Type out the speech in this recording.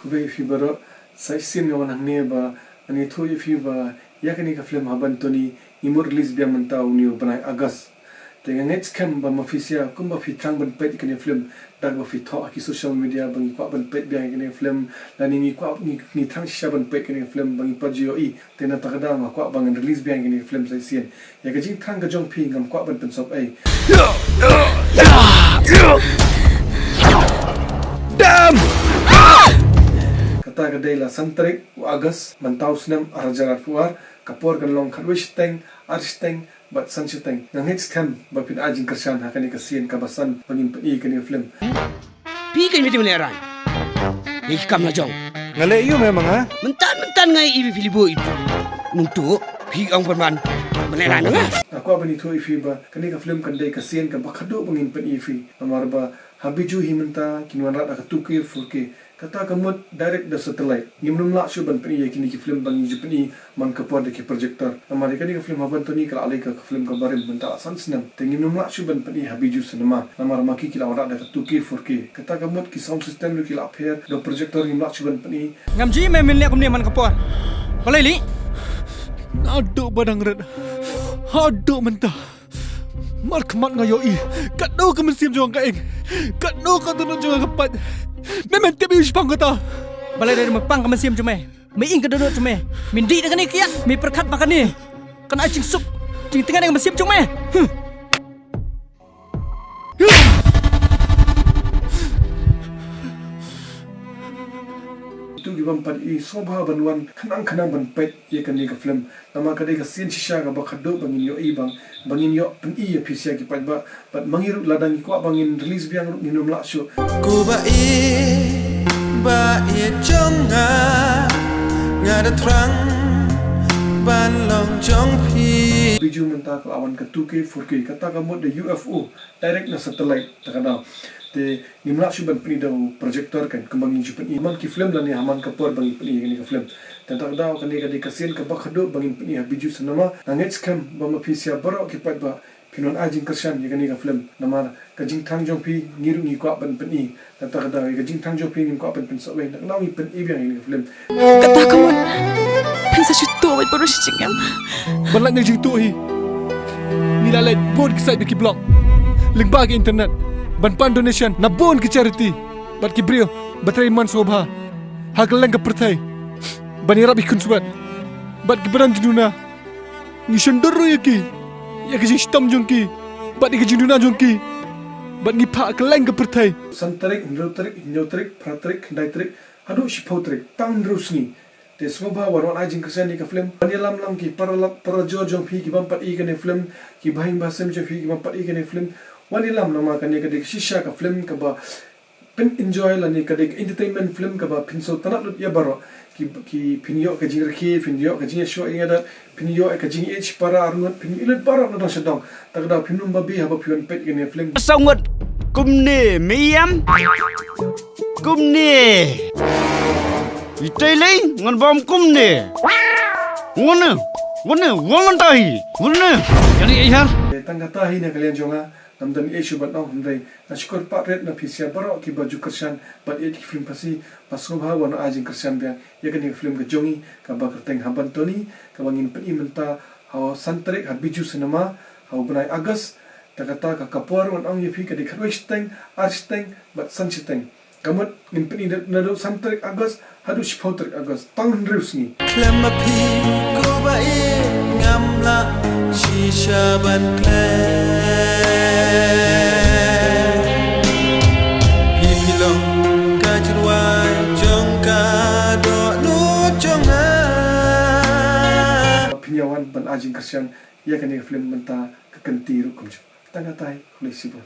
Hubei fi baro sai sin ngawan hangne ba ani thu fi ba yakani ka film Haban toni imur release biang mentau niu banai Agas dengan next cam ba mafisia kumba fi trang ban pet kani film dag ba fi tho ki social media bangi kwa ban pet biang kani film lani ni kwa ni trang sha ban pet kani film bangi pajio i tena takada ma kwa bang release biang kani film sai sin ya ka jing thang ka jong phi ngam kwa ban pensop ai damn kata kadai la santrik Agas mentau senam arajarat puar kapor kan long khalwish teng arsteng but sunshine nang next time ba pin ajing kersan hakani kasien kabasan pangin pi kani film pi kan meti L.R.E ni kam la jong ngale yu memang ha mentan ngai ibi filibo itu untuk pi ang perman L.R.E nanga aku abani thoi fi ba kani ka film kan dai kasien ka bakhado pangin pi fi amar ba Bijou himenta kinwan rat ka tukir furke kata kamut direct the satellite nimnum la shuban pi yakini ki film bangi jipni man ka pod ki projector amari kani ka film Haban toni kala alai ka film ka barim menta san snam tengimnum la shuban pi Bijou cinema namar maki kila rat ka tukir furke kata kamut ki sound system ki la pher do projector nimla shuban pi ngamji me min le kumni man ka pod balai li aduk badang red aduk mentah mark mat ngayo i kadau ka mesim jong ka eng kadau ka tunun jong ka pat memang tiap ish pang kata balai dari mapang ka mesim jume me ing ka dodot jume min di dengan ni kiat me perkat makan ni kan acing sup cing tengah dengan mesim jume bang pad i sobha banwan khanang ban pet ye kan ni ka film nama ka dei ka sin shisha ka bakhado bangin yo i bangin yo pen i phisia ki pad ba but mangiru ladang ko bangin release biang minum la shu ko ba e chonga ngada trang ban long chong phi Bijou menta ka awan ka 2K 4K kata ka mod de UFO direct na satellite takada te nimla shuban pni do projector kan kembangin jupan iman ki film lani haman ka por bangi pni ni ka film tentang daw kan ni ka sen ka bakhado bangin pni Bijou cinema na next cam ba ma phisia baro ki pat ba pinon ajing kersan ye ka film namar ka jing thang jong pi ngiru ni ko ban pni tentang daw ka jing thang jong pi ni ko ban pen so we nak nawi pen i biang ni ka film kata kamu pensa situ wait baru si cingam balak ngai jing tu hi nila let bod ki site ki blog link ba ki internet ban pan donation na bon ki charity bat ki brio batrai man sobha haglang ka perthai bani rabi kun subat bat ki baran jununa ni shandoro yaki ya ki stam jongki bat ki jununa jongki bat ni pha klang ka perthai santarik notrik pratrik daitrik hadu shipotrik tang drusni te sobha warwan ajing kersan ni ka film bani lam ki parajo jong phi ki bam pat i ka ni film ki bhaing basem je phi ki bam pat i ka ni film wani lam nama kani kadik shisha ka film ka ba pin enjoy lani kadik entertainment film ka ba pinso tanat lut ya baro ki pinyo ka jing rakhi pinyo ka jing show inga da pinyo ka jing h para arngot pin ilet baro na shadong takda pinum ba bi haba pion pet kani film sangat kumne miyam kumne itailing ngon bom kumne ngone womantai ngone jadi ihar tangata hi na kalian jonga namdan issue bat nong hundai nashkor pa red na phisia baro ki baju kersan bat e film pasi pasubha wana ajing kersan bia ya kan film ka jongi ka ba kerteng Haban toni ka bangin pen menta haw santrik Bijou cinema haw banai Agas takata ka kapor wan ong yepi ka dikharwish teng arsteng bat sunshine kamut ngin pen na do santrik Agas hadu shipotrik Agas tang rusni klema pi ko ba e ngamla shisha ban kle pinyawan ban ajing kersan ya kan film menta kekenti rukum tanggatai oleh sibuk